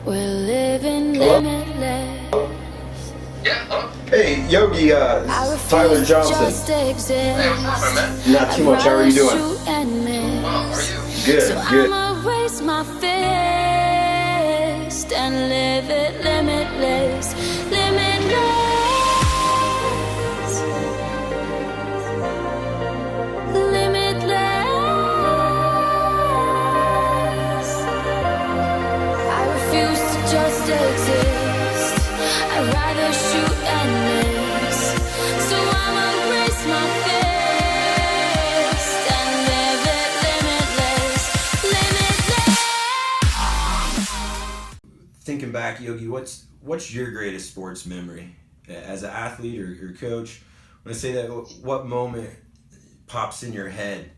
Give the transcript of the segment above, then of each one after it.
We're living Hello? limitless. Yeah, hello. Hey, Yogi, Tyler Johnson. Hey, what's happening, man? Not too much. How are you doing? Well, how are you? Good, good. I'ma raise my fist and live it limitless, limitless, limitless. I refuse to just exist. I'd rather shoot and miss. So I'ma raise my fist and live it limitless, limitless. Thinking back, Yogi, what's your greatest sports memory as an athlete or coach? When I say that, what moment pops in your head,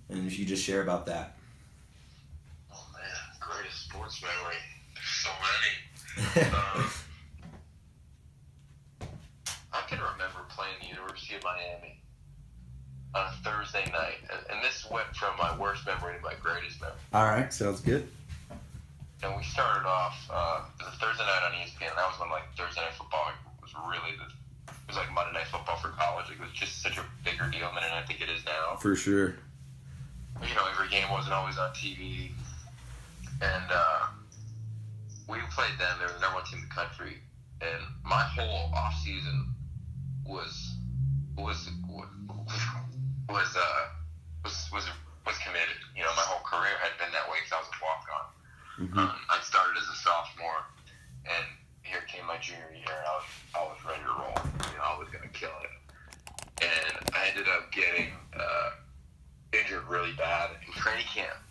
and if you just share about that. Oh, man, greatest sports memory. There's so many. I can remember playing the University of Miami on a Thursday night, and this went from my worst memory to my greatest memory. All right, sounds good. And we started off, it was a Thursday night on ESPN. That was when, like, Thursday Night Football was really it was like Monday Night Football for college. It was just such a bigger deal than I think it is now. For sure. You know, every game wasn't always on TV. And we played them. They were the number one team in the country. And my whole off season was committed. You know, my whole career had been that way because I was a walk-on. Mm-hmm. I started as a sophomore, and here came my junior year, and I was ready to roll. You know, I was going to kill it. And I ended up getting injured really bad in training camp.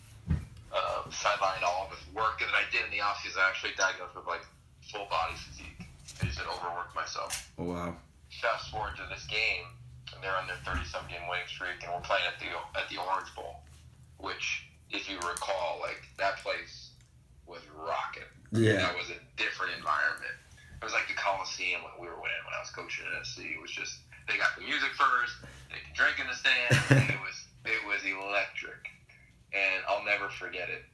Sidelined all of the work that I did in the offseason. I actually diagnosed with, like, full body fatigue. I just had overworked myself. Oh, wow. Fast forward to this game, and they're on their 30-some game winning streak, and we're playing at the Orange Bowl, which, if you recall, like, that place was rocking. Yeah. That was a different environment. It was like the Coliseum when we were winning when I was coaching at SC. It was just, they got the music first, they could drink in the stands, and it was electric. And I'll never forget it.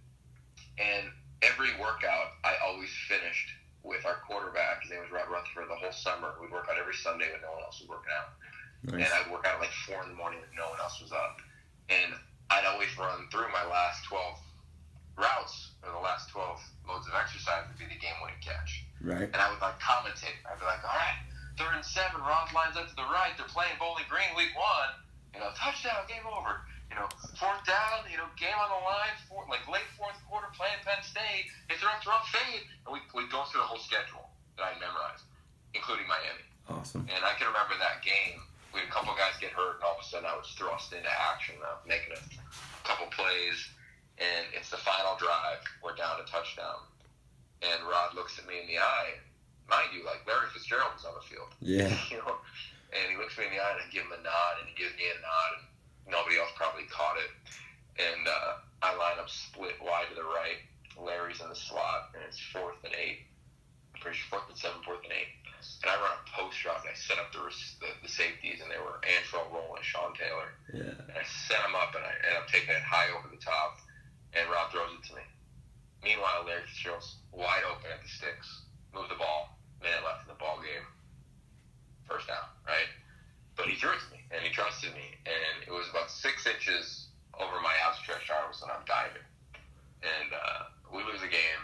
And every workout, I always finished with our quarterback. His name was Rob Rutherford. The whole summer, we'd work out every Sunday when no one else was working out. Nice. And I'd work out at like 4 in the morning when no one else was up. And I'd always run through my last 12 routes, or the last 12 modes of exercise would be the game-winning catch. Right. And I would like commentate. I'd be like, all right, 3rd and 7, Ross lines up to the right. They're playing Bowling Green week 1. You know, touchdown, game over. You know, 4th down, you know, game on the line, like late 4th quarter, playing Penn State. They throw fade. And we'd go through the whole schedule that I memorized, including Miami. Awesome. And I can remember that game. We had a couple guys get hurt, and all of a sudden I was thrust into action, making a couple plays. And it's the final drive. We're down a touchdown. And Rod looks at me in the eye. Mind you, like, Larry Fitzgerald was on the field. Yeah. You know? And he looks me in the eye, and I give him a nod, and he gives me a nod, and nobody else probably caught it. And I line up split wide to the right. Larry's in the slot, and it's 4th and 8. I'm pretty sure 4th and 7, 4th and 8. And I run a post route, and I set up the safeties, and they were Antrell Roll and Sean Taylor. Yeah. And I set them up, and I end up taking it high over the top, and Rob throws it to me. Meanwhile, Larry Fitzgerald's wide open at the sticks. Move the ball. Minute left in the ball game. First down, right? But he threw it to me, and he trusted me, and it was about 6 inches over my outstretched arms, and I'm diving. And we lose the game,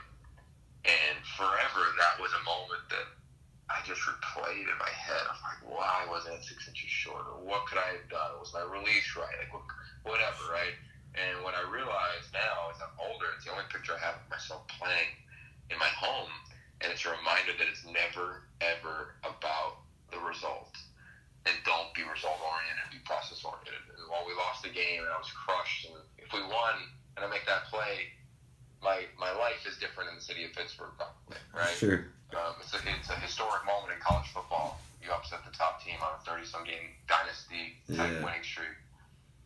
and forever that was a moment that I just replayed in my head. I'm like, why wasn't it 6 inches shorter? What could I have done? Was my release right? Like, whatever, right? And what I realize now, as I'm older, it's the only picture I have of myself playing in my home, and it's a reminder that it's never, ever about the result. And don't be result-oriented, be process-oriented. And while we lost the game and I was crushed, and if we won and I make that play, my life is different in the city of Pittsburgh, probably, right? Sure. It's a historic moment in college football. You upset the top team on a 30-some game dynasty-type winning streak.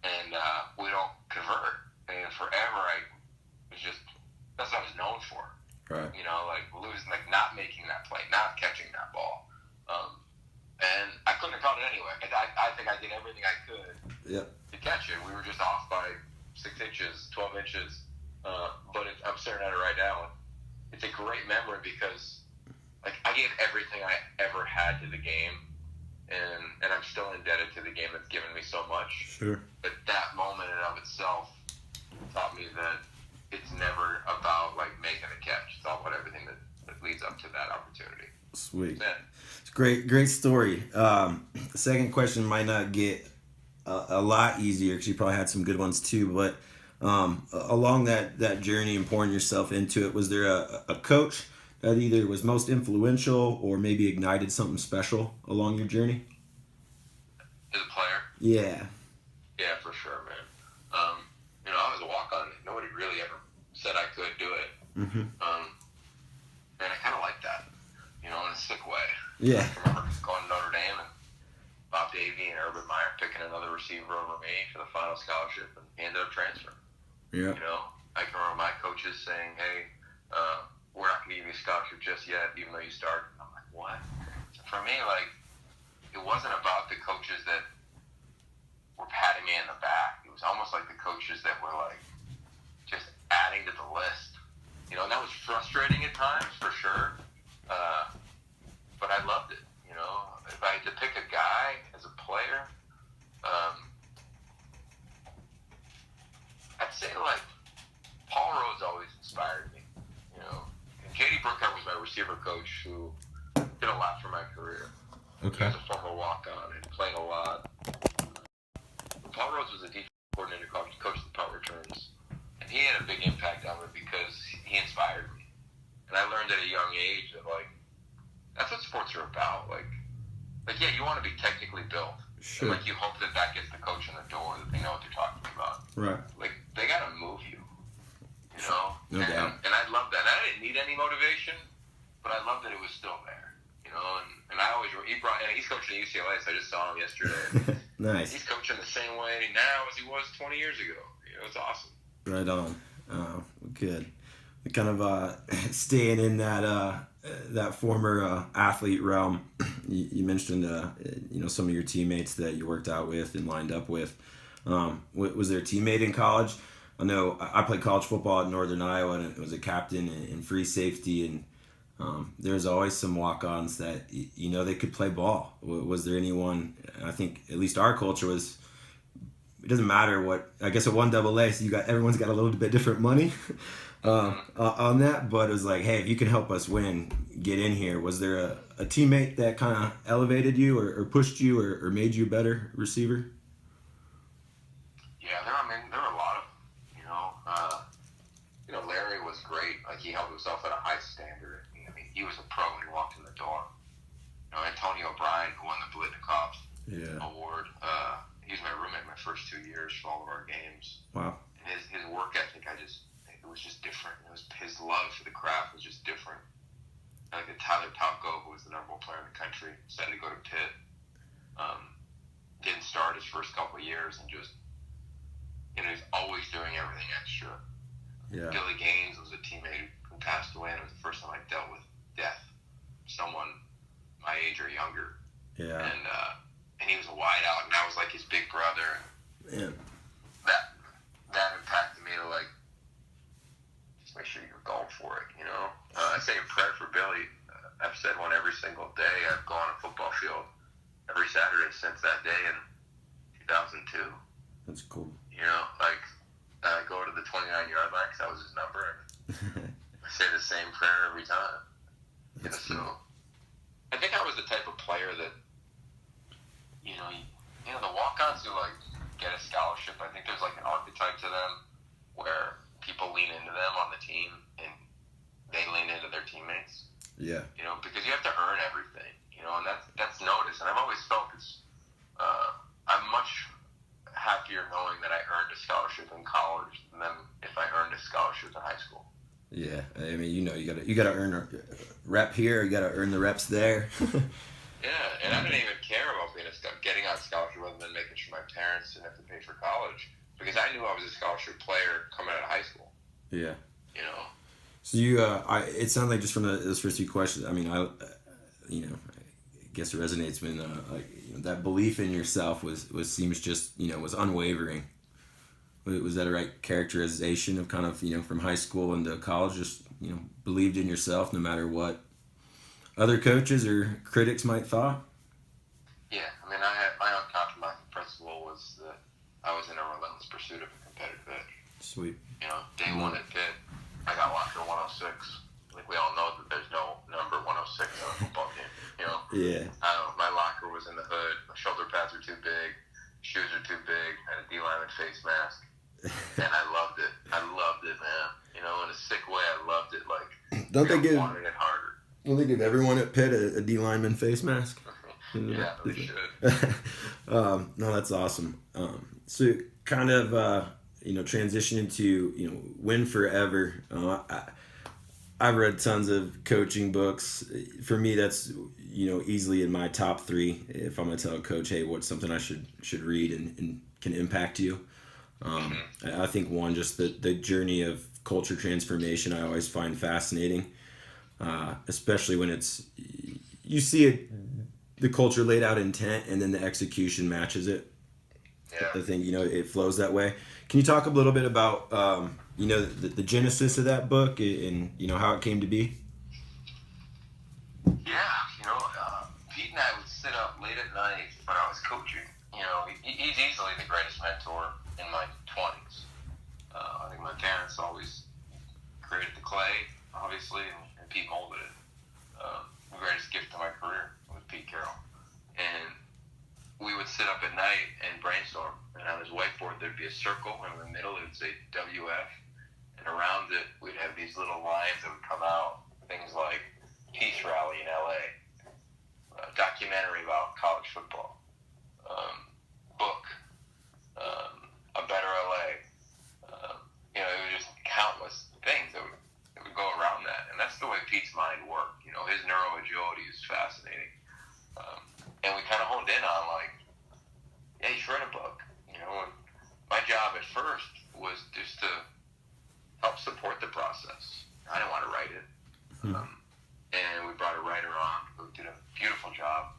And we don't convert. And forever, that's what I was known for. Right. You know, like losing, like not making that play, not catching that ball. And I couldn't have caught it anyway. I think I did everything I could to catch it. We were just off by 6 inches, 12 inches. But I'm staring at it right now. it's a great memory because like I gave everything I ever had to the game, and I'm still indebted to the game that's given me so much. Sure. But that moment in and of itself taught me that it's never about like making a catch. It's all about everything that leads up to that opportunity. Sweet. Yeah. It's great story. The second question might not get a lot easier because you probably had some good ones too, but along that journey and pouring yourself into it, was there a coach that either was most influential or maybe ignited something special along your journey? As a player? Yeah. Yeah, for sure, man. I was a walk-on. Nobody really ever said I could do it. Mm-hmm. And I kind of like that, in a sick way. Yeah. I remember going to Notre Dame and Bob Davie and Urban Meyer picking another receiver over me for the final scholarship, and he ended up transferring. Yeah. I can remember my coaches saying, hey, we're not going to give you a scholarship just yet, even though you started. I'm like, what? So for me, like, it wasn't about the coaches that were patting me in the back. It was almost like the coaches that were, like, just adding to the list. And that was frustrating at times, for sure. But I loved it, If I had to pick a guy as a player, I'd say, like, Paul Rhodes always inspired me, And Katie Burkhardt was my receiver coach who did a lot for my career. Okay. He was a former walk-on and played a lot. Paul Rhodes was a defensive coordinator, coach of the punt returns. And he had a big impact on me because he inspired me. And I learned at a young age that, like, that's what sports are about. Like yeah, you want to be technically built. Sure. And, like, you hope that gets the coach in the door, that they know what they're talking about. Right. Like, they got to move you, No doubt. And I love that. I didn't need any motivation, but I loved that it was still there, And I always, he's coaching at UCLA, so I just saw him yesterday. Nice. He's coaching the same way now as he was 20 years ago. It's awesome. Right on. Good. Kind of staying in that former athlete realm. You mentioned some of your teammates that you worked out with and lined up with. Was there a teammate in college? I know I played college football at Northern Iowa and was a captain in free safety, and there's always some walk-ons that they could play ball. Was there anyone? I think at least our culture was. It doesn't matter what. I guess at 1AA, so everyone's got a little bit different money on that. But it was like, hey, if you can help us win, get in here. Was there a teammate that kind of elevated you or pushed you or made you a better receiver? Yeah, there were a lot of them. Larry was great. Like, he held himself at a high standard. I mean, he was a pro when he walked in the door. Antonio O'Brien, who won the Blitnikoff award. He was my roommate my first 2 years for all of our games. Wow. And his work ethic, it was just different. His love for the craft was just different. Like Tyler Topko, who was the #1 player in the country, decided to go to Pitt. Didn't start his first couple of years and just, he's always doing everything extra. Yeah. Billy Gaines was a teammate who passed away, and it was the first time I dealt with death. Someone my age or younger. Yeah. And he was a wideout, and I was like his big brother. Yeah. That impacted me to, like, just make sure you're going for it, I say a prayer for Billy. I've said one every single day. I've gone on a football field every Saturday since that day in 2002. That's cool. I go to the 29-yard line because that was his number, and I say the same prayer every time. That's so cool. I think I was the type of player that, the walk-ons who, like, get a scholarship, I think there's, like, an archetype to them where people lean into them on the team and they lean into their teammates. Yeah. Because you have to earn everything, and that's noticed. And I've always felt I'm much happier knowing that I earned a scholarship in college than if I earned a scholarship in high school. Yeah, I mean, you gotta earn a rep here, you gotta earn the reps there. Yeah, and I didn't even care about getting out scholarship rather than making sure my parents didn't have to pay for college, because I knew I was a scholarship player coming out of high school. Yeah. So it sounds like just from those first few questions, I mean, I guess it resonates when that belief in yourself seems just was unwavering. Was that a right characterization of kind of from high school into college, just believed in yourself no matter what other coaches or critics might thought? Yeah, I mean, I had my uncompromising principle was that I was in a relentless pursuit of a competitive edge. Sweet. Day one at Pitt, I got locker 106. Like, we all know that there's no number 106 on a football team. Yeah. My locker was in the hood. My shoulder pads were too big. Shoes are too big. I had a D lineman face mask. And I loved it. I loved it, man. In a sick way, I loved it. Like, wanted it harder. Don't they give everyone at Pitt a D lineman face mask? Yeah, they should. No, that's awesome. So kind of, transitioning to, win forever. I've read tons of coaching books. For me, that's, easily in my top 3. If I'm going to tell a coach, hey, what's something I should read and can impact you. I think one, just the journey of culture transformation, I always find fascinating, especially when you see it, the culture laid out intent and then the execution matches it. Yeah. I think, it flows that way. Can you talk a little bit about, the genesis of that book and, how it came to be? Yeah, Pete and I would sit up late at night when I was coaching. He's easily the greatest mentor in my 20s. I think my parents always created the clay, obviously, and Pete molded it. The greatest gift to my career was Pete Carroll. And we would sit up at night and brainstorm. And on his whiteboard, there'd be a circle, and in the middle, it would say WF. And around it, we'd have these little lines that would come out. Things like Peace Rally in LA, a documentary about college football, book, A Better LA. It was just countless things that would go around that. And that's the way Pete's mind worked. His neuroagility is fascinating. And we kind of honed in on, yeah, you should write a book. And my job at first was just to help support the process. I didn't want to write it. And we brought a writer on who did a beautiful job.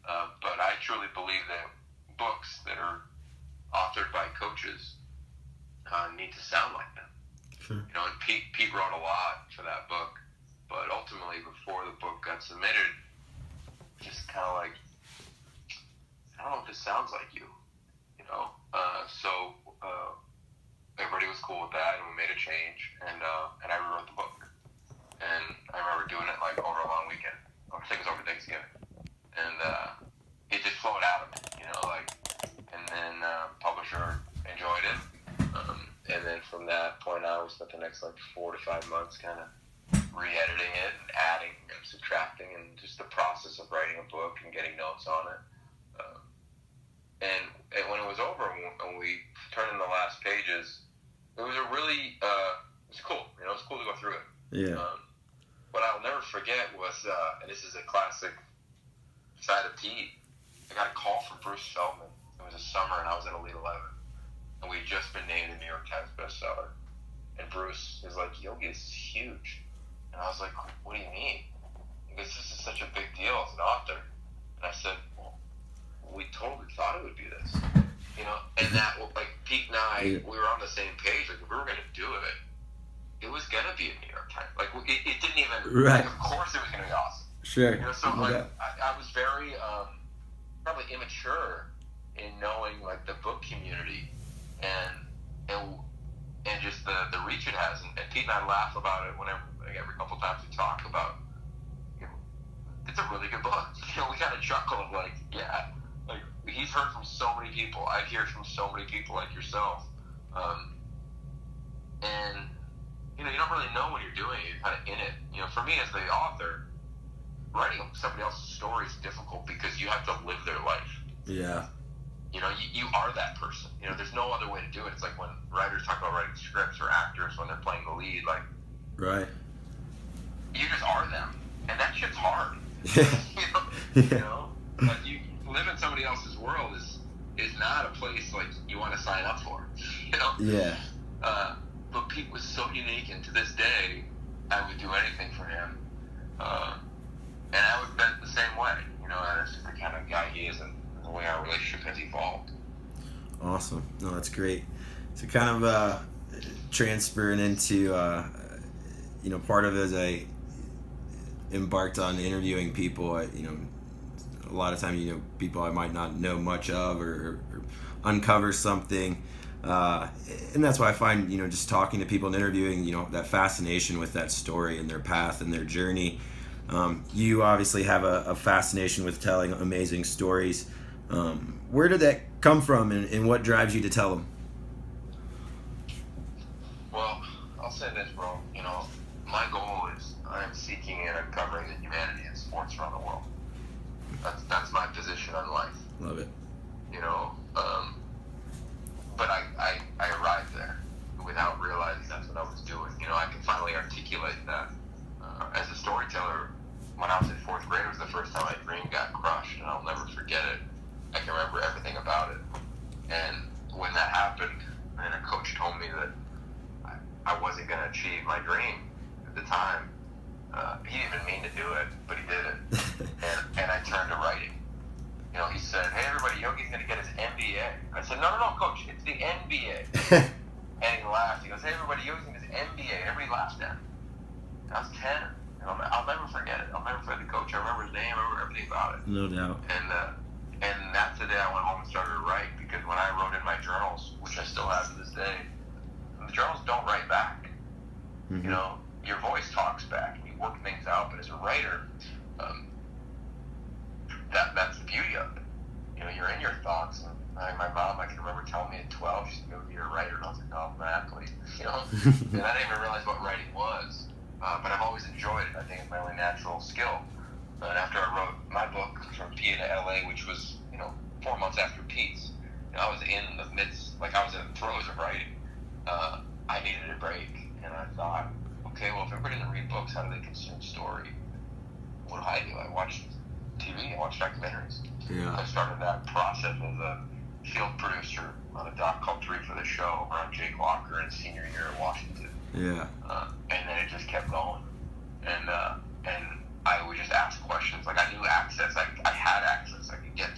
But I truly believe that books that are authored by coaches need to sound like them. Sure. And Pete wrote a lot for that book. But ultimately, before the book got submitted, just kind of I don't know if this sounds like you, So everybody was cool with that, and we made a change, and I rewrote the book. And I remember doing it over a long weekend. I think it was over Thanksgiving, and it just flowed out of me, And then publisher enjoyed it, and then from that point on, we spent the next 4 to 5 months kind of re-editing it and adding and subtracting, and just the process of writing a book and getting notes on it. And when it was over, when we turned in the last pages, it was it was cool. It was cool to go through it. Yeah. What I'll never forget was, and this is a classic side of Pete, I got a call from Bruce Feldman. It was a summer, and I was in Elite 11. And we had just been named a New York Times bestseller. And Bruce is like, Yogi, this is huge. And I was like, what do you mean? He goes, this is such a big deal as an author. And I said, well, we totally thought it would be this. And that, Pete and I, we were on the same page. If we were going to do it, it was going to be a New York Times. It didn't even, right. Of course it was going to be awesome. Sure. So, I was very, probably immature in knowing, the book community and just the reach it has. And Pete and I laugh about it every couple times we talk about, it's a really good book. We kind of chuckle of yeah, he's heard from so many people. I hear from so many people like yourself. And, you don't really know when you're doing it. You're kind of in it. For me as the author, writing somebody else's story is difficult because you have to live their life. Yeah. You are that person. There's no other way to do it. It's like when writers talk about writing scripts or actors when they're playing the lead, right. You just are them. And that shit's hard. You live in somebody else's world is not a place you want to sign up for. Yeah. But Pete was so unique, and to this day, I would do anything for him. And I would bet the same way. That's just the kind of guy he is, and the way our relationship has evolved. Awesome. No, that's great. So kind of transferring into part of it as I embarked on interviewing people, a lot of times, people I might not know much of or uncover something. And that's why I find, just talking to people and interviewing, that fascination with that story and their path and their journey. You obviously have a fascination with telling amazing stories. Where did that come from, and what drives you to tell them? Well, I'll say this, bro. My goal is I am seeking and uncovering the humanity in sports around the world. That's my position on life. Love it. But I arrived there without realizing that's what I was doing. I can finally articulate that. As a storyteller, when I was in fourth grade, it was the first time my dream got crushed, and I'll never forget it. I can remember everything about it. And when that happened, and a coach told me that I wasn't going to achieve my dream at the time, he didn't even mean to do it, but he did it. and I turned to writing. He said, "Hey, everybody, Yogi's going to get his MBA." I said, No, coach, it's the NBA. And he laughed. He goes, "Hey, everybody, Yogi's going to get his MBA." Everybody laughed at him. I was 10. I'll never forget it. I'll never forget the coach. I remember his name. I remember everything about it. No doubt. And that's the day I went home and started to write, because when I wrote in my journals, which I still have to this day, the journals don't write back. Mm-hmm. Your voice talks back and you work things out, but as a writer, that's the beauty of it. You're in your thoughts. And my mom, I can remember telling me at 12, she said, "You're a writer." And I was like, "No, I'm an athlete." And I didn't even realize what writing was. But I've always enjoyed it. I think it's my only natural skill. And after I wrote my book, From PA to LA, which was, 4 months after Pete's, I was in the midst, I was in the throes of writing. I needed a break. And I thought, okay, well, if everybody doesn't read books, how do they consume story? What do? I watch TV, I watch documentaries. Yeah. I started that process as a field producer on a doc called 3 for the Show around Jake Walker in his senior year at Washington. Yeah. And then it just kept going. And I would just ask questions. I knew access. I had access. I could get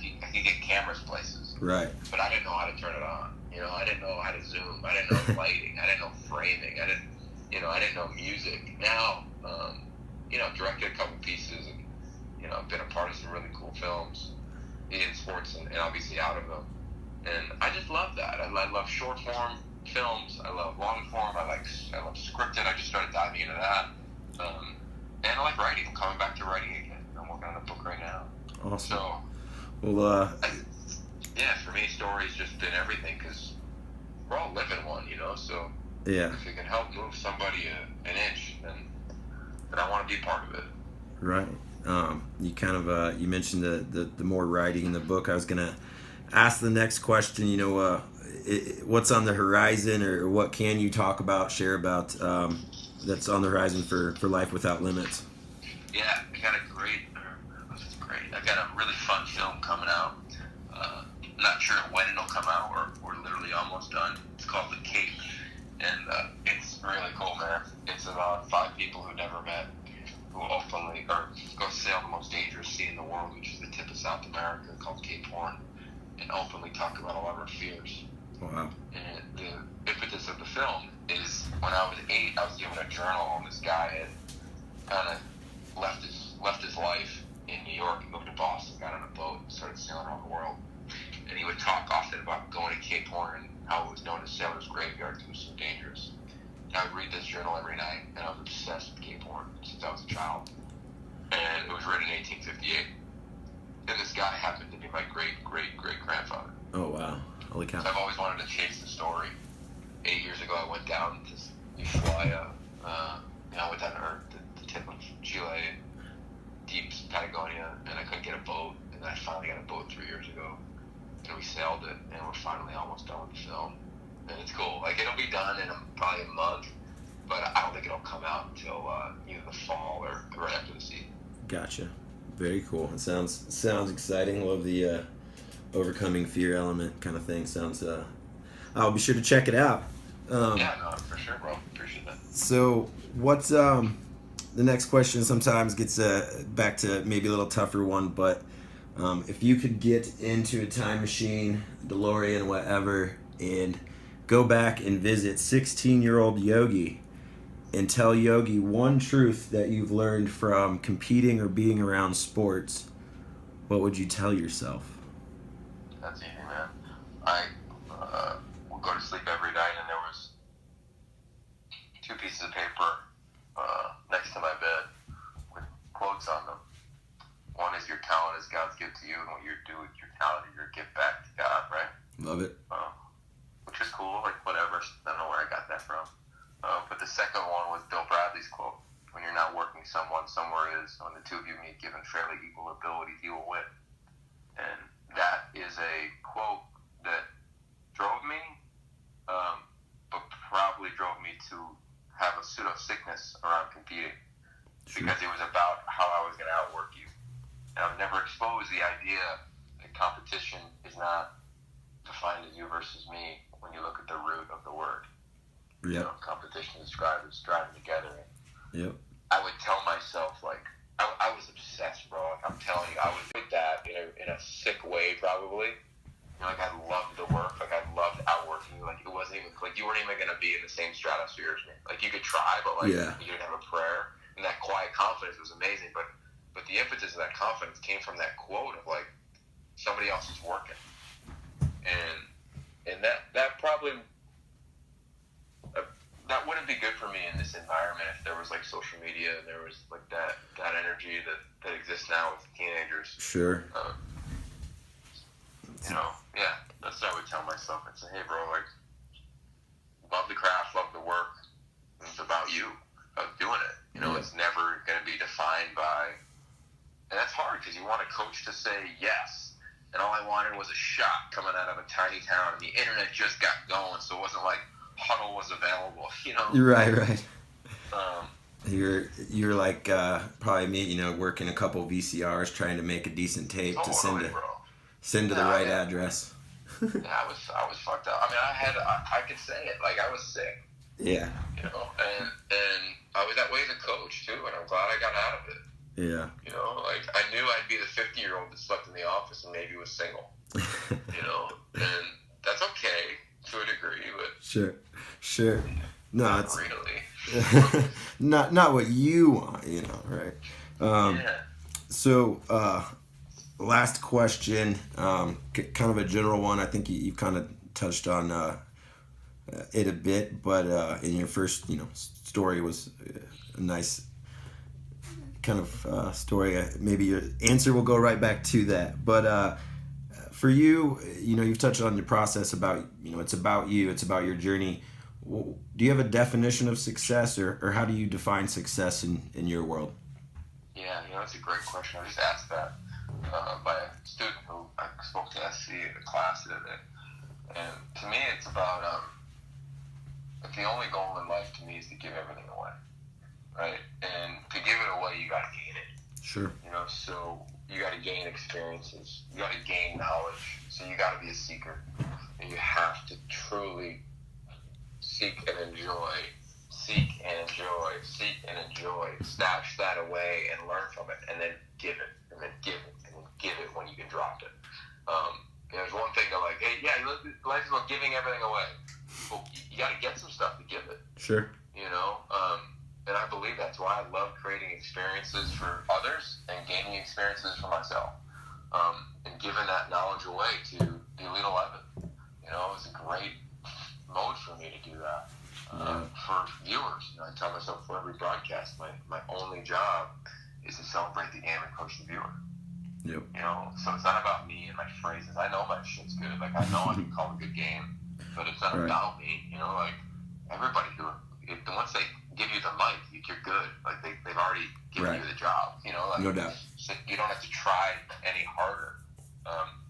cameras places. Right. But I didn't know how to turn it on. I didn't know how to zoom. I didn't know lighting. I didn't know framing. I didn't know music. Now, directed a couple pieces, and I've been a part of some really cool films in sports and obviously out of them. And I just love that. I love short form films. I love long form. I love scripted. I just started diving into that. And I like writing. I'm coming back to writing again. I'm working on a book right now. Awesome. So, well, for me, story's just been everything, because we're all living one, So yeah. If it can help move somebody an inch, then I want to be part of it. Right. You kind of you mentioned the more writing in the book. I was gonna ask the next question. What's on the horizon, or what can you share about that's on the horizon for Life Without Limits? Yeah, I got a really fun film coming out. Not sure when it'll come out, or we're literally almost done. It's called The Cape, and it's really cool, man. It's about 5 people who never met, who openly go sail the most dangerous sea in the world, which is the tip of South America, called Cape Horn, and openly talk about a lot of our fears. Wow. And the impetus of the film is, when I was 8, I was given a journal, and this guy had kind of left his life in New York and moved to Boston, got on a boat, and started sailing around the world. And he would talk often about going to Cape Horn and how it was known as Sailor's Graveyard because it was so dangerous. And I would read this journal every night, and I was obsessed with Cape Horn since I was a child. And it was written in 1858. And this guy happened to be my great-great-great-grandfather. Oh, wow. Holy cow. So I've always wanted to chase the story. 8 years ago, I went down to Ushuaia. I went down to the tip of Chile, deep Patagonia, and I couldn't get a boat. And then I finally got a boat 3 years ago. And we sailed it, and we're finally almost done with the film. And it's cool. It'll be done in probably a month, but I don't think it'll come out until either the fall or right after the season. Gotcha. Very cool. It sounds exciting. Love the overcoming fear element kind of thing. Sounds. I'll be sure to check it out. Yeah, no, for sure, bro. Appreciate that. So, what's the next question? Sometimes gets back to maybe a little tougher one, but if you could get into a time machine, DeLorean, whatever, and go back and visit 16-year-old Yogi, and tell Yogi one truth that you've learned from competing or being around sports, what would you tell yourself? That's easy, man. I would go to sleep every night, and there was 2 pieces of paper next to my bed with quotes on them. One is, your talent is God's gift to you, and what you do with your talent is your gift back to God, right? Love it. Which is cool, like whatever. I don't know where I got that from. But the second one was Bill Bradley's quote: when you're not working, someone somewhere is. When the two of you meet, given fairly equal abilities, you will win. And that is a quote that drove me, but probably drove me to have a pseudo sickness around competing. Sure. Because it was about how I was going to outwork you. And I've never exposed the idea that competition is not defined as you versus me when you look at the root of the word. Yep. You know, competition is striving together. Yep. I would tell myself, like, I was obsessed, bro. Like, I'm telling you, I was with that in a sick way, probably. You know, like, I loved the work. Like, I loved outworking you. Like, it wasn't even, like, you weren't even going to be in the same stratosphere as me. Like, you could try, but, like, yeah. You didn't have a prayer. And that quiet confidence was amazing. But the impetus of that confidence came from that quote of, like, somebody else is working. And that probably, that wouldn't be good for me in this environment if there was, like, social media and there was, like, that energy that exists now with teenagers. Sure. You know, yeah, that's what I would tell myself. I'd say, hey, bro, like, love the craft, love the work. It's about you, about doing it. You know, It's never going to be defined by, and that's hard because you want a coach to say yes. And all I wanted was a shot coming out of a tiny town, and the internet just got going, so it wasn't like Huddle was available, you know? Right. You're like probably me, you know, working a couple VCRs trying to make a decent tape to send to the right address. Yeah, I was fucked up. I mean, I could say it, like, I was sick. Yeah. You know, and I was that way as a coach too, and I'm glad I got out of it. Yeah. You know, like, I knew I'd be the 50-year-old that slept in the office and maybe was single. You know, and that's okay to a degree, but sure. No, not it's really. not what you want, you know, right? Yeah. So, last question, kind of a general one. I think you kind of touched on it a bit, but in your first, you know, story was a nice kind of story. Maybe your answer will go right back to that. But for you, you know, you've touched on your process about, you know, it's about you, it's about your journey. Do you have a definition of success, or how do you define success in your world? Yeah, you know, that's a great question. I was just asked that by a student who I spoke to SC in the class the other day. And to me, it's about, like, the only goal in life to me is to give everything away, right? And to give it away, you got to gain it. Sure. You know, so you got to gain experiences. You got to gain knowledge. So you got to be a seeker. And you have to truly seek and enjoy, stash that away and learn from it, and then give it, and then give it, and then give it when you can drop it. You know, there's one thing to, like, hey, yeah, life is about giving everything away. Well, you got to get some stuff to give it. Sure. You know, and I believe that's why I love creating experiences for others and gaining experiences for myself, and giving that knowledge away to the elev8. You know, it's a great mode for me to do that. For viewers, you know, I tell myself for every broadcast, my only job is to celebrate the game and coach the viewer. Yep. You know, so it's not about me and my phrases. I know my shit's good. Like, I know I can call a good game, but it's not about me. You know, like, everybody once they give you the mic, you're good. Like, they've already given you the job. You know, like, no doubt. So you don't have to try any harder.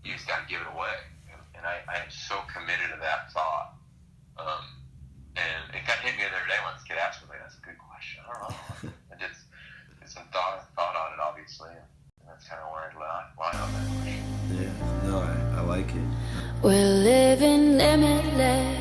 You just got to give it away. And I am so committed to that thought. And it kind of hit me the other day when this kid asked me, like, that's a good question. I don't know. I did some thought on it, obviously. And that's kind of where I lie on that question. Yeah, no, I like it. We're living limitless.